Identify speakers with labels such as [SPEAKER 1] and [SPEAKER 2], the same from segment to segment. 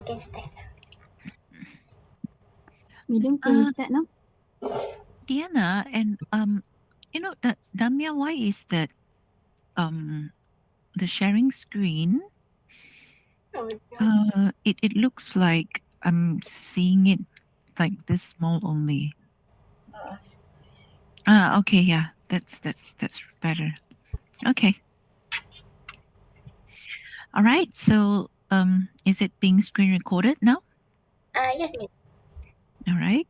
[SPEAKER 1] Can start.
[SPEAKER 2] Medium, can you start now?
[SPEAKER 3] Diana and Damia, why is that the sharing screen? It looks like I'm seeing it like this small only. Okay, yeah, that's better. Okay. All right. So is it being screen recorded now?
[SPEAKER 1] Yes, ma'am.
[SPEAKER 3] All right.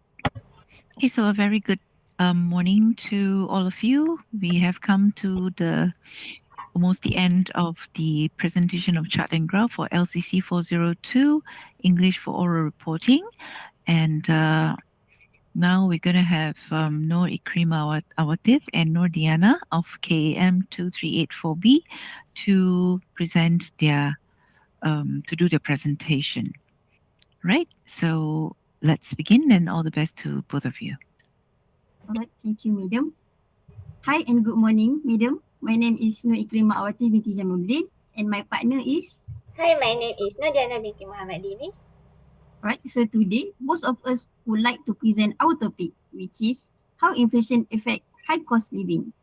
[SPEAKER 3] Okay, so a very good morning to all of you. We have come to almost the end of the presentation of chart and graph for LCC402, English for Oral Reporting. And now we're going to have IKRIMAH AWATIF and NORDIANA of KAM2384B to present their to do their presentation. Right, so let's begin, and all the best to both of you.
[SPEAKER 2] All right, thank you, Madam. Hi and good morning, Madam. My name is IKRIMAH AWATIF binti JAMALUDIN and my partner is...
[SPEAKER 1] Hi, my name is NORDIANA binti MOHAMAD DINI.
[SPEAKER 2] Right, so today, most of us would like to present our topic, which is how inflation affects high cost living.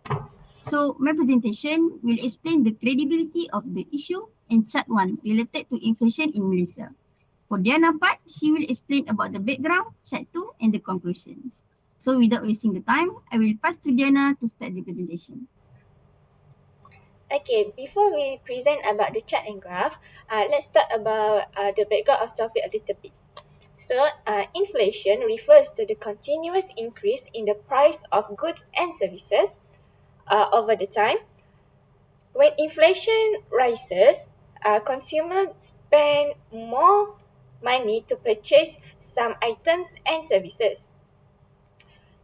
[SPEAKER 2] So my presentation will explain the credibility of the issue and chart 1 related to inflation in Malaysia. For Diana part, she will explain about the background, chart 2 and the conclusions. So without wasting the time, I will pass to Diana to start the presentation.
[SPEAKER 1] Okay, before we present about the chart and graph, let's talk about the background of topic a little bit. So, inflation refers to the continuous increase in the price of goods and services over the time. When inflation rises, consumers spend more money to purchase some items and services.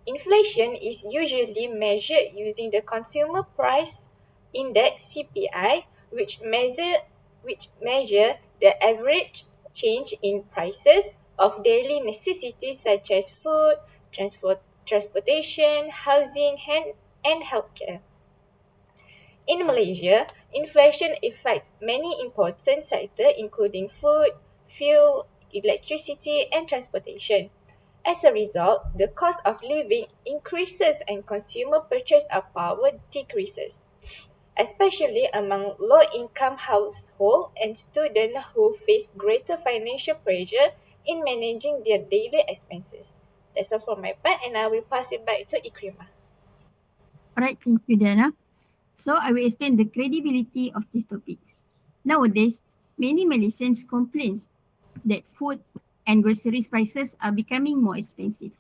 [SPEAKER 1] Inflation is usually measured using the Consumer Price Index (CPI), which measure the average change in prices of daily necessities such as food, transportation, housing, and healthcare. In Malaysia, inflation affects many important sectors including food, fuel, electricity, and transportation. As a result, the cost of living increases and consumer purchasing power decreases, especially among low-income households and students who face greater financial pressure in managing their daily expenses. That's all for my part, and I will pass it back to IKRIMAH.
[SPEAKER 2] Alright, thanks Diana. So I will explain the credibility of these topics. Nowadays, many Malaysians complain that food and groceries prices are becoming more expensive.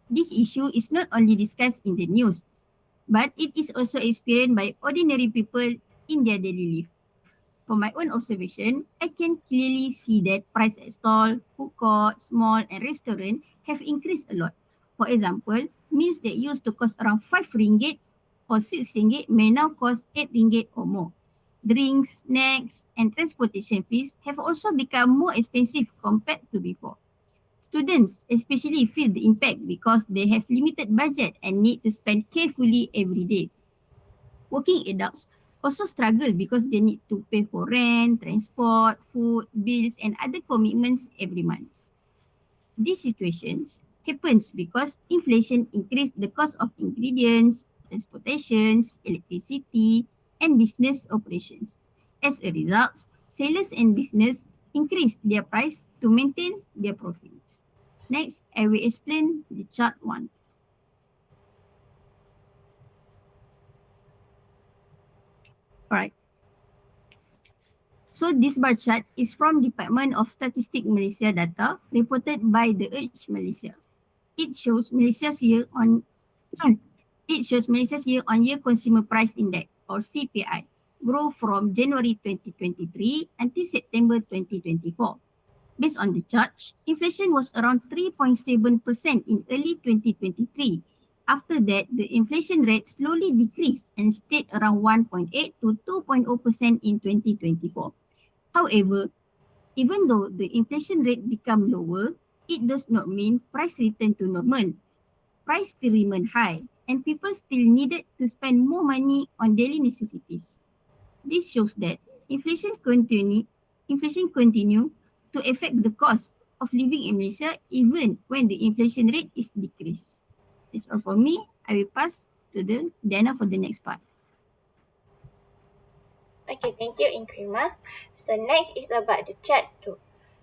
[SPEAKER 2] This issue is not only discussed in the news, but it is also experienced by ordinary people in their daily life. From my own observation, I can clearly see that price at stall, food courts, mall and restaurant have increased a lot. For example, meals that used to cost around 5 ringgit or 6 ringgit may now cost 8 ringgit or more. Drinks, snacks and transportation fees have also become more expensive compared to before. Students especially feel the impact because they have limited budget and need to spend carefully every day. Working adults also struggle because they need to pay for rent, transport, food, bills and other commitments every month. These situations happens because inflation increased the cost of ingredients, transportations, electricity and business operations. As a result, sellers and business increase their price to maintain their profits. Next, I will explain the chart 1. Alright. So this bar chart is from Department of Statistics Malaysia data reported by the Urge Malaysia. It shows Malaysia's year-on-year consumer price index or CPI grow from January 2023 until September 2024. Based on the chart, inflation was around 3.7% in early 2023. After that, the inflation rate slowly decreased and stayed around 1.8 to 2.0% in 2024. However, even though the inflation rate become lower, it does not mean price return to normal. Price still remain high and people still needed to spend more money on daily necessities. This shows that inflation continue to affect the cost of living in Malaysia even when the inflation rate is decreased. That's all for me. I will pass to Diana for the next part.
[SPEAKER 1] Okay, thank you, IKRIMAH. So next is about the chart 2.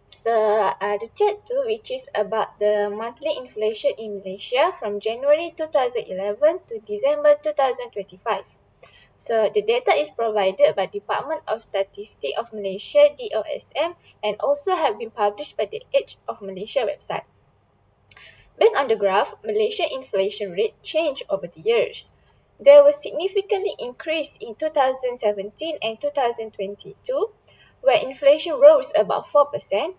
[SPEAKER 1] So the chart 2, which is about the monthly inflation in Malaysia from January 2011 to December 2025. So the data is provided by Department of Statistics of Malaysia (DOSM) and also have been published by the Age of Malaysia website. Based on the graph, Malaysia inflation rate changed over the years. There was significantly increase in 2017 and 2022, where inflation rose about 4%.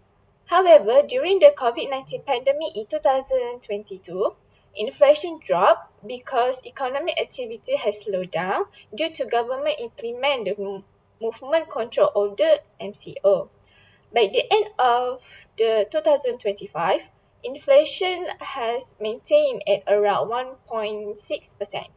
[SPEAKER 1] However, during the COVID-19 pandemic in 2022, inflation dropped because economic activity has slowed down due to government implement the Movement Control Order (MCO). By the end of the 2025, inflation has maintained at around 1.6%.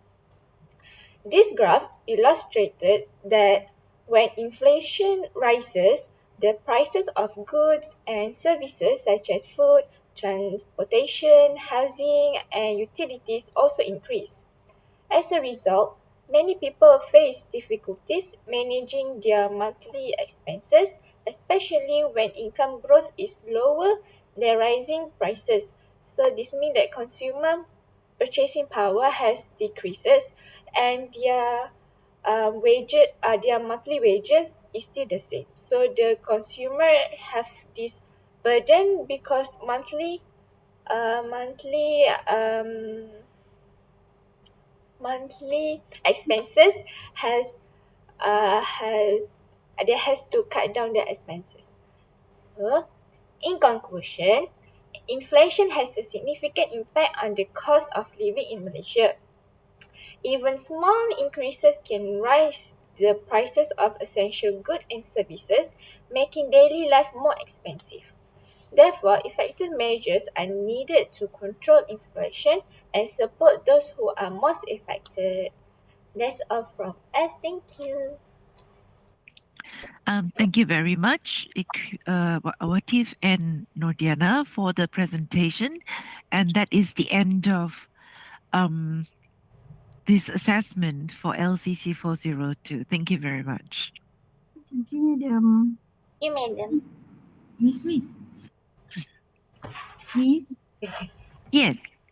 [SPEAKER 1] This graph illustrated that when inflation rises, the prices of goods and services such as food, transportation, housing, and utilities also increase. As a result, many people face difficulties managing their monthly expenses, especially when income growth is lower than rising prices. So this means that consumer purchasing power has decreases and their monthly wages is still the same. So the consumer have this burden because monthly expenses has they has to cut down their expenses. So, in conclusion, inflation has a significant impact on the cost of living in Malaysia. Even small increases can raise the prices of essential goods and services, making daily life more expensive. Therefore, effective measures are needed to control inflation and support those who are most affected. That's all from us. Thank you.
[SPEAKER 3] Thank you very much, AWATIF and Nordiana, for the presentation. And that is the end of this assessment for LCC402. Thank you very much.
[SPEAKER 2] Thank you, madam.
[SPEAKER 1] You made them.
[SPEAKER 2] Miss. Miss.
[SPEAKER 3] Yes.